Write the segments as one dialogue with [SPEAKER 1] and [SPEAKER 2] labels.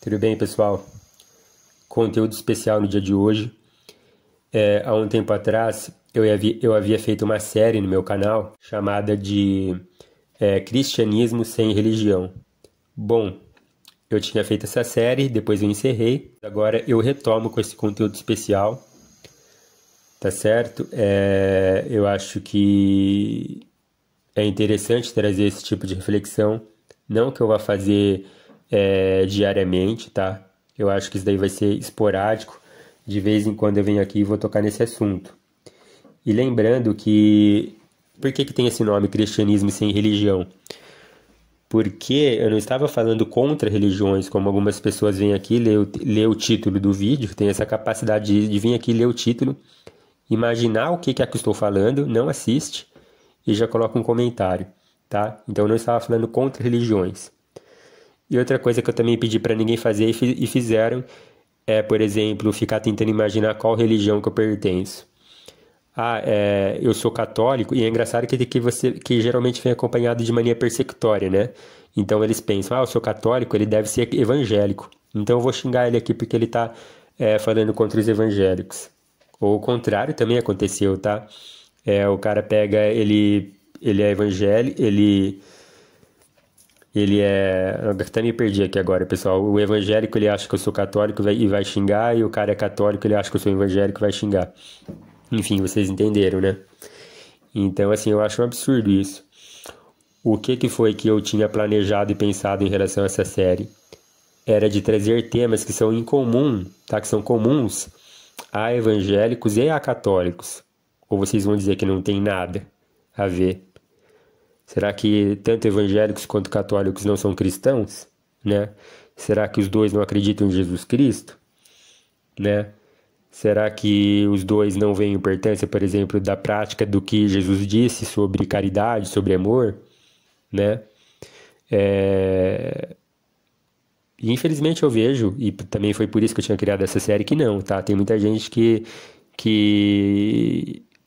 [SPEAKER 1] Tudo bem, pessoal? Conteúdo especial no dia de hoje. Há um tempo atrás, eu havia feito uma série no meu canal chamada de Cristianismo sem Religião. Bom, eu tinha feito essa série, depois eu encerrei. Agora eu retomo com esse conteúdo especial, tá certo? Eu acho que é interessante trazer esse tipo de reflexão. Não que eu vá fazer diariamente, tá? Eu acho que isso daí vai ser esporádico. De vez em quando eu venho aqui e vou tocar nesse assunto. E lembrando que... Por que tem esse nome, Cristianismo sem Religião? Porque eu não estava falando contra religiões, como algumas pessoas vêm aqui ler o título do vídeo, tem essa capacidade de vir aqui ler o título, imaginar o que é que eu estou falando, não assiste e já coloca um comentário, tá? Então eu não estava falando contra religiões. E outra coisa que eu também pedi para ninguém fazer e fizeram é, por exemplo, ficar tentando imaginar qual religião que eu pertenço. Eu sou católico, e é engraçado que geralmente vem acompanhado de mania persecutória, né? Então eles pensam, eu sou católico, ele deve ser evangélico. Então eu vou xingar ele aqui porque ele está falando contra os evangélicos. Ou o contrário também aconteceu, tá? O cara pega, ele é evangélico, ele é... Eu até me perdi aqui agora, pessoal. O evangélico, ele acha que eu sou católico e vai xingar, e o cara é católico, ele acha que eu sou evangélico e vai xingar. Enfim, vocês entenderam, né? Então, assim, eu acho um absurdo isso. O que foi que eu tinha planejado e pensado em relação a essa série? Era de trazer temas que são incomum, tá? Que são comuns a evangélicos e a católicos. Ou vocês vão dizer que não tem nada a ver? Será que tanto evangélicos quanto católicos não são cristãos, né? Será que os dois não acreditam em Jesus Cristo, né? Será que os dois não veem importância, por exemplo, da prática do que Jesus disse sobre caridade, sobre amor, né? E infelizmente eu vejo, e também foi por isso que eu tinha criado essa série, que não, tá? Tem muita gente que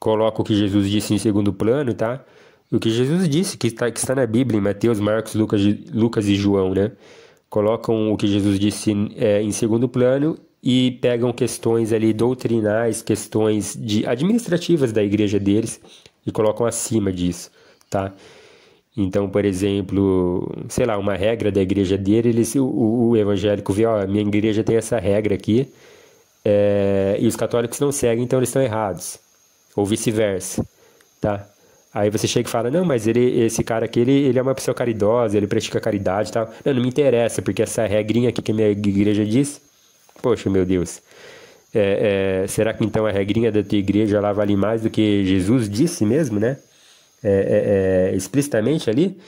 [SPEAKER 1] coloca o que Jesus disse em segundo plano, tá? O que Jesus disse, que está na Bíblia, em Mateus, Marcos, Lucas e João, né? Colocam o que Jesus disse em segundo plano e pegam questões ali doutrinais, questões administrativas da igreja deles e colocam acima disso, tá? Então, por exemplo, sei lá, uma regra da igreja dele, o evangélico vê, a minha igreja tem essa regra aqui, e os católicos não seguem, então eles estão errados. Ou vice-versa, tá? Aí você chega e fala, não, mas esse cara aqui, ele é uma pessoa caridosa, ele pratica caridade e tal. Não me interessa, porque essa regrinha aqui que a minha igreja diz, poxa, meu Deus. Será que então a regrinha da tua igreja lá vale mais do que Jesus disse mesmo, né? Explicitamente ali,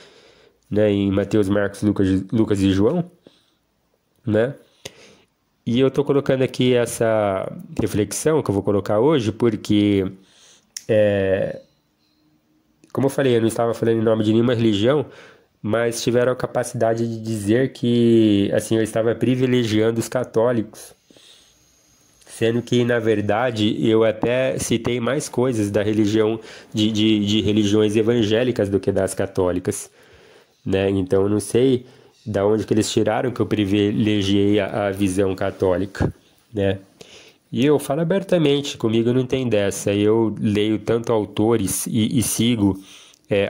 [SPEAKER 1] né? Em Mateus, Marcos, Lucas e João, né? E eu tô colocando aqui essa reflexão que eu vou colocar hoje, porque... Como eu falei, eu não estava falando em nome de nenhuma religião, mas tiveram a capacidade de dizer que, assim, eu estava privilegiando os católicos, sendo que, na verdade, eu até citei mais coisas da religião, de religiões evangélicas do que das católicas, né? Então, eu não sei da onde que eles tiraram que eu privilegiei a visão católica, né? E eu falo abertamente, comigo não tem dessa. Eu leio tanto autores e sigo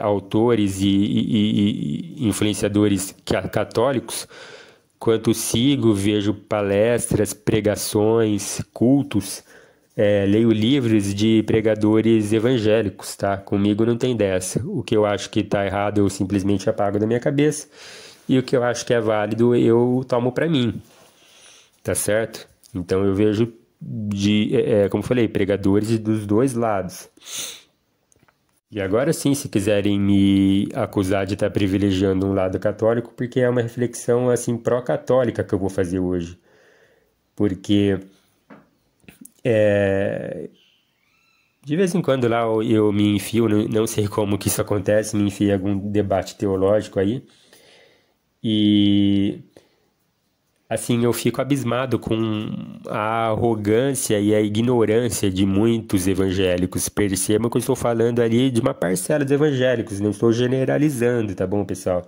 [SPEAKER 1] autores e influenciadores católicos, quanto sigo, vejo palestras, pregações, cultos, leio livros de pregadores evangélicos, tá? Comigo não tem dessa. O que eu acho que está errado eu simplesmente apago da minha cabeça, e o que eu acho que é válido eu tomo para mim, tá certo? Então eu vejo como eu falei, pregadores dos dois lados. E agora sim, se quiserem me acusar de estar privilegiando um lado católico, porque é uma reflexão assim pró-católica que eu vou fazer hoje. Porque de vez em quando lá eu me enfio, não sei como que isso acontece, me enfio em algum debate teológico aí, e assim, eu fico abismado com a arrogância e a ignorância de muitos evangélicos. Percebam que eu estou falando ali de uma parcela dos evangélicos, não estou generalizando, tá bom, pessoal?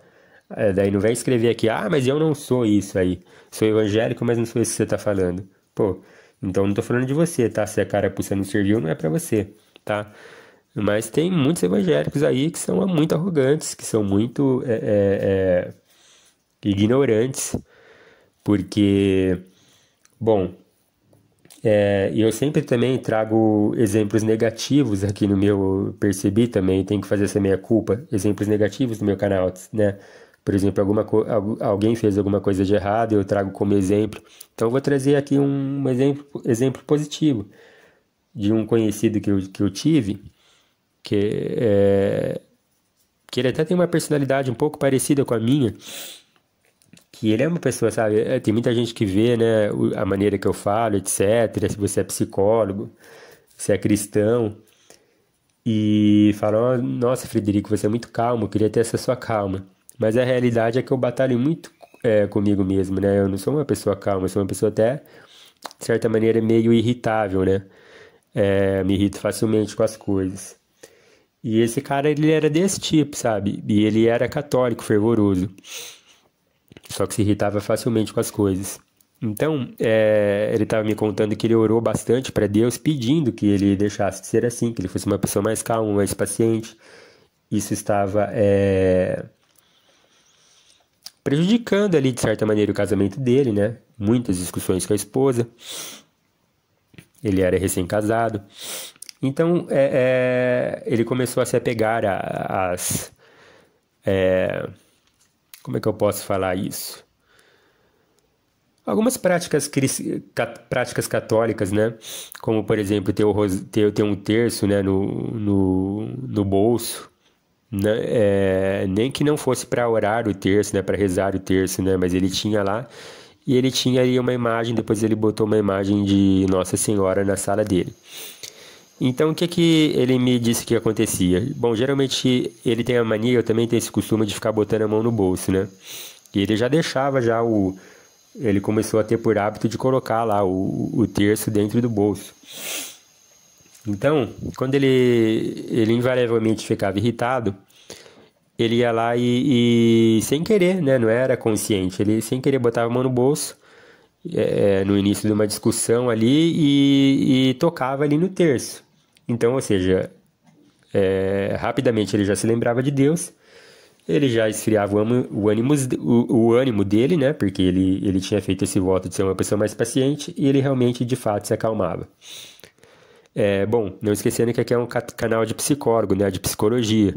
[SPEAKER 1] Daí não vem escrever aqui, mas eu não sou isso aí. Sou evangélico, mas não sou isso que você tá falando. Pô, então não tô falando de você, tá? Se a carapuça não serviu, não é pra você, tá? Mas tem muitos evangélicos aí que são muito arrogantes, que são muito ignorantes, porque, bom, e eu sempre também trago exemplos negativos aqui no meu, percebi também, tenho que fazer essa meia-culpa, exemplos negativos no meu canal, né? Por exemplo, alguém fez alguma coisa de errado, eu trago como exemplo. Então, eu vou trazer aqui um exemplo positivo de um conhecido que eu tive, que, que ele até tem uma personalidade um pouco parecida com a minha, que ele é uma pessoa, sabe? Tem muita gente que vê, né, a maneira que eu falo, etc. Se você é psicólogo, se é cristão, e fala: Nossa, Frederico, você é muito calmo, eu queria ter essa sua calma. Mas a realidade é que eu batalho muito comigo mesmo, né? Eu não sou uma pessoa calma, eu sou uma pessoa até, de certa maneira, meio irritável, né? Me irrito facilmente com as coisas. E esse cara, ele era desse tipo, sabe? E ele era católico, fervoroso. Só que se irritava facilmente com as coisas. Então, ele estava me contando que ele orou bastante para Deus, pedindo que ele deixasse de ser assim, que ele fosse uma pessoa mais calma, mais paciente. Isso estava prejudicando ali, de certa maneira, o casamento dele, né? Muitas discussões com a esposa. Ele era recém-casado. Então, ele começou a se apegar às... como é que eu posso falar isso? Algumas práticas católicas, né? Como, por exemplo, ter um terço, né, no bolso. Né? Nem que não fosse para orar o terço, né, para rezar o terço, né? Mas ele tinha lá. E ele tinha ali uma imagem, depois ele botou uma imagem de Nossa Senhora na sala dele. Então, o que ele me disse que acontecia? Bom, geralmente ele tem a mania, eu também tenho esse costume de ficar botando a mão no bolso, né? E ele já deixava ele começou a ter por hábito de colocar lá o terço dentro do bolso. Então, quando ele invariavelmente ficava irritado, ele ia lá e sem querer, né? Não era consciente, ele sem querer botava a mão no bolso, no início de uma discussão ali e tocava ali no terço. Então, ou seja, rapidamente ele já se lembrava de Deus, ele já esfriava o ânimo dele, né? Porque ele tinha feito esse voto de ser uma pessoa mais paciente e ele realmente, de fato, se acalmava. Bom, não esquecendo que aqui é um canal de psicólogo, né? De psicologia.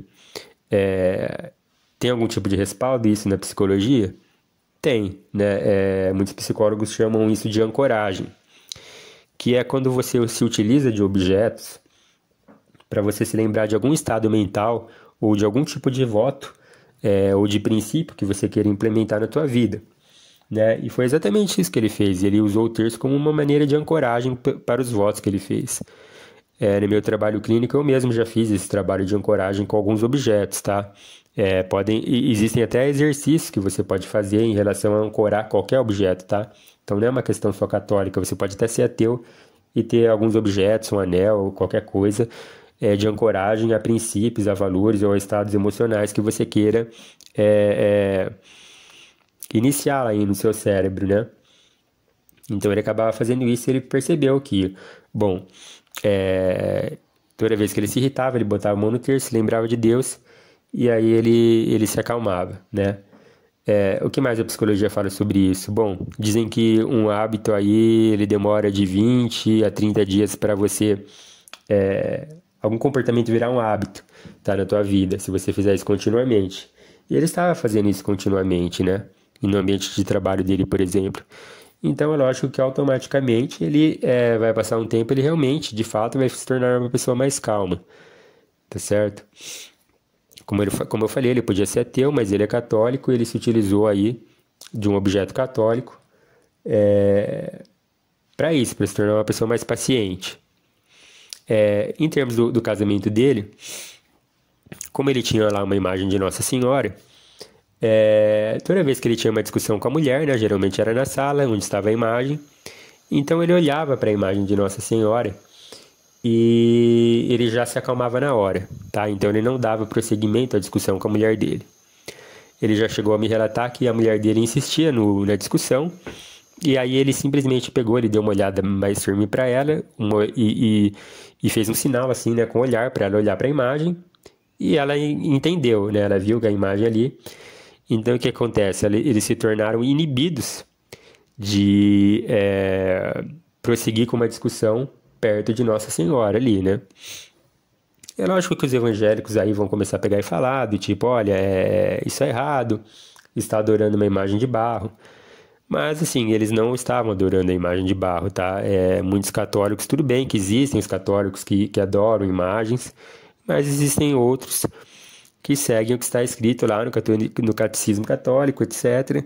[SPEAKER 1] Tem algum tipo de respaldo isso na psicologia? Tem, né? Muitos psicólogos chamam isso de ancoragem, que é quando você se utiliza de objetos para você se lembrar de algum estado mental ou de algum tipo de voto ou de princípio que você queira implementar na tua vida, né? E foi exatamente isso que ele fez. Ele usou o terço como uma maneira de ancoragem para os votos que ele fez. No meu trabalho clínico, eu mesmo já fiz esse trabalho de ancoragem com alguns objetos, tá? Existem até exercícios que você pode fazer em relação a ancorar qualquer objeto, tá? Então não é uma questão só católica, você pode até ser ateu e ter alguns objetos, um anel, qualquer coisa, de ancoragem a princípios, a valores ou a estados emocionais que você queira iniciar aí no seu cérebro, né? Então ele acabava fazendo isso e ele percebeu que, bom, toda vez que ele se irritava, ele botava a mão no terço, se lembrava de Deus e aí ele se acalmava, né? O que mais a psicologia fala sobre isso? Bom, dizem que um hábito aí, ele demora de 20 a 30 dias para você... algum comportamento virar um hábito, tá, na tua vida, se você fizer isso continuamente. E ele estava fazendo isso continuamente, né? E no ambiente de trabalho dele, por exemplo. Então é lógico que automaticamente ele vai passar um tempo, ele realmente, de fato, vai se tornar uma pessoa mais calma, tá certo? Como eu falei, ele podia ser ateu, mas ele é católico, ele se utilizou aí de um objeto católico para isso, para se tornar uma pessoa mais paciente. Em termos do casamento dele, como ele tinha lá uma imagem de Nossa Senhora, toda vez que ele tinha uma discussão com a mulher, né, geralmente era na sala onde estava a imagem, então ele olhava para a imagem de Nossa Senhora e ele já se acalmava na hora, tá? Então ele não dava prosseguimento à discussão com a mulher dele. ele já chegou a me relatar que a mulher dele insistia na discussão, e aí ele simplesmente pegou, ele deu uma olhada mais firme para ela e fez um sinal assim, né, com o olhar para ela olhar para a imagem, e ela entendeu, né, ela viu que a imagem ali. Então o que acontece? Eles se tornaram inibidos de prosseguir com uma discussão perto de Nossa Senhora ali, né? É lógico que os evangélicos aí vão começar a pegar e falar do tipo, olha, isso é errado, está adorando uma imagem de barro. Mas, assim, eles não estavam adorando a imagem de barro, tá? Muitos católicos, tudo bem que existem os católicos que adoram imagens, mas existem outros que seguem o que está escrito lá no Catecismo Católico, etc.,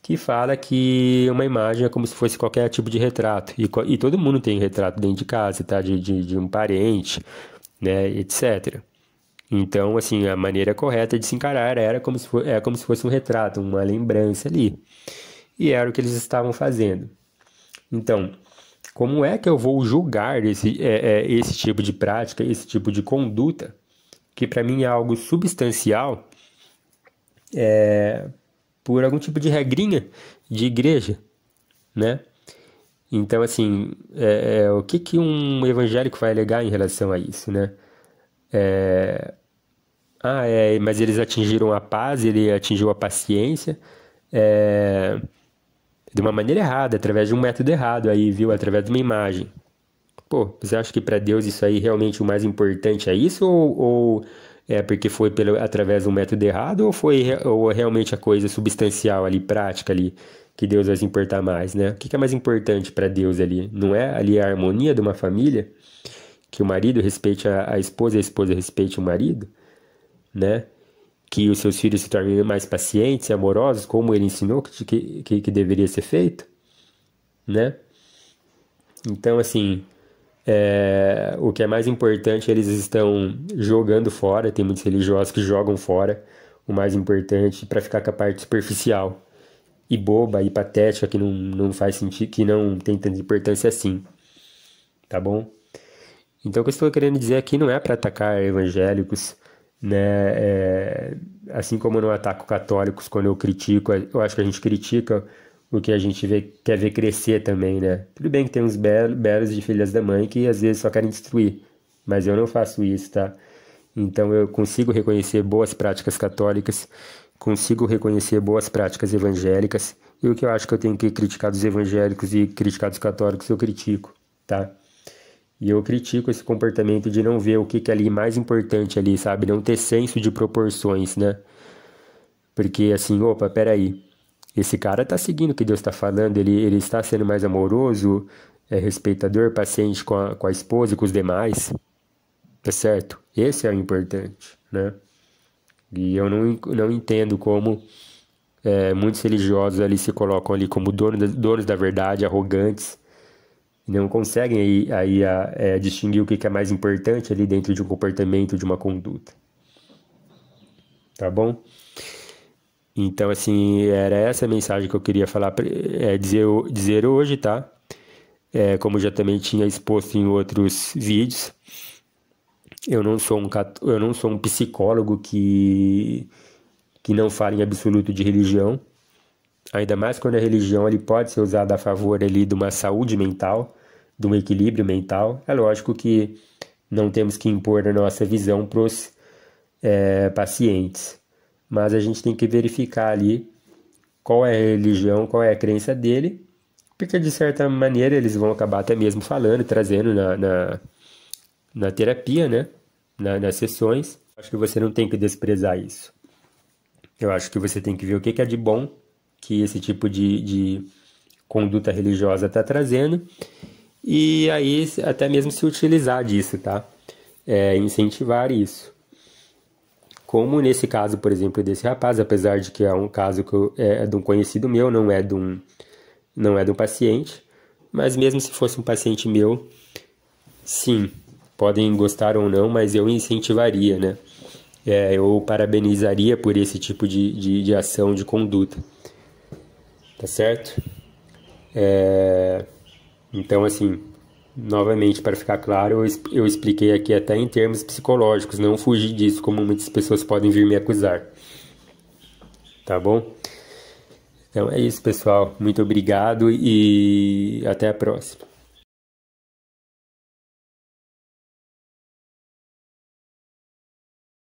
[SPEAKER 1] que fala que uma imagem é como se fosse qualquer tipo de retrato. E todo mundo tem retrato dentro de casa, tá? De um parente, né? Etc. Então, assim, a maneira correta de se encarar era como se fosse um retrato, uma lembrança ali. E era o que eles estavam fazendo. Então, como é que eu vou julgar esse tipo de prática, esse tipo de conduta, que para mim é algo substancial, por algum tipo de regrinha de igreja, né? Então, assim, o que um evangélico vai alegar em relação a isso, né? Mas eles atingiram a paz, ele atingiu a paciência, de uma maneira errada, através de um método errado aí, viu? Através de uma imagem. Pô, você acha que para Deus isso aí realmente o mais importante é isso? Ou é porque foi através de um método errado? Ou realmente a coisa substancial ali, prática ali, que Deus vai se importar mais, né? O que é mais importante para Deus ali? Não é ali a harmonia de uma família? Que o marido respeite a esposa e a esposa respeite o marido, né? Que os seus filhos se tornem mais pacientes e amorosos, como ele ensinou que deveria ser feito, né? Então, assim, o que é mais importante, eles estão jogando fora, tem muitos religiosos que jogam fora o mais importante para ficar com a parte superficial e boba e patética, que não faz sentido, que não tem tanta importância assim, tá bom? Então, o que eu estou querendo dizer aqui não é para atacar evangélicos, né? Assim como eu não ataco católicos quando eu critico, eu acho que a gente critica o que a gente quer ver crescer também, né? Tudo bem que tem uns belos de filhas da mãe que às vezes só querem destruir, mas eu não faço isso, tá? Então eu consigo reconhecer boas práticas católicas, consigo reconhecer boas práticas evangélicas, e o que eu acho que eu tenho que criticar dos evangélicos e criticar dos católicos, eu critico, tá? E eu critico esse comportamento de não ver o que é ali mais importante ali, sabe? Não ter senso de proporções, né? Porque assim, opa, peraí. Esse cara tá seguindo o que Deus está falando, ele está sendo mais amoroso, respeitador, paciente com a esposa e com os demais, tá certo? Esse é o importante, né? E eu não entendo como muitos religiosos ali se colocam ali como donos da verdade, arrogantes, e não conseguem distinguir o que é mais importante ali dentro de um comportamento, de uma conduta. Tá bom? Então, assim, era essa a mensagem que eu queria falar, dizer hoje, tá? Como eu já também tinha exposto em outros vídeos, eu não sou um psicólogo que não fala em absoluto de religião, ainda mais quando a religião ele pode ser usada a favor ali de uma saúde mental, de um equilíbrio mental. É lógico que não temos que impor a nossa visão para os pacientes, mas a gente tem que verificar ali qual é a religião, qual é a crença dele, porque de certa maneira eles vão acabar até mesmo falando, trazendo na terapia, né? Nas sessões. Acho que você não tem que desprezar isso. Eu acho que você tem que ver o que é de bom que esse tipo de conduta religiosa está trazendo e aí até mesmo se utilizar disso, tá? Incentivar isso. Como nesse caso, por exemplo, desse rapaz, apesar de que é um caso que é de um conhecido meu, não é de um paciente, mas mesmo se fosse um paciente meu, sim, podem gostar ou não, mas eu incentivaria, né? Eu parabenizaria por esse tipo de ação, de conduta. Tá certo? Então, assim, novamente, para ficar claro, eu expliquei aqui até em termos psicológicos, não fugi disso, como muitas pessoas podem vir me acusar. tá bom? Então é isso, pessoal. Muito obrigado e até a próxima.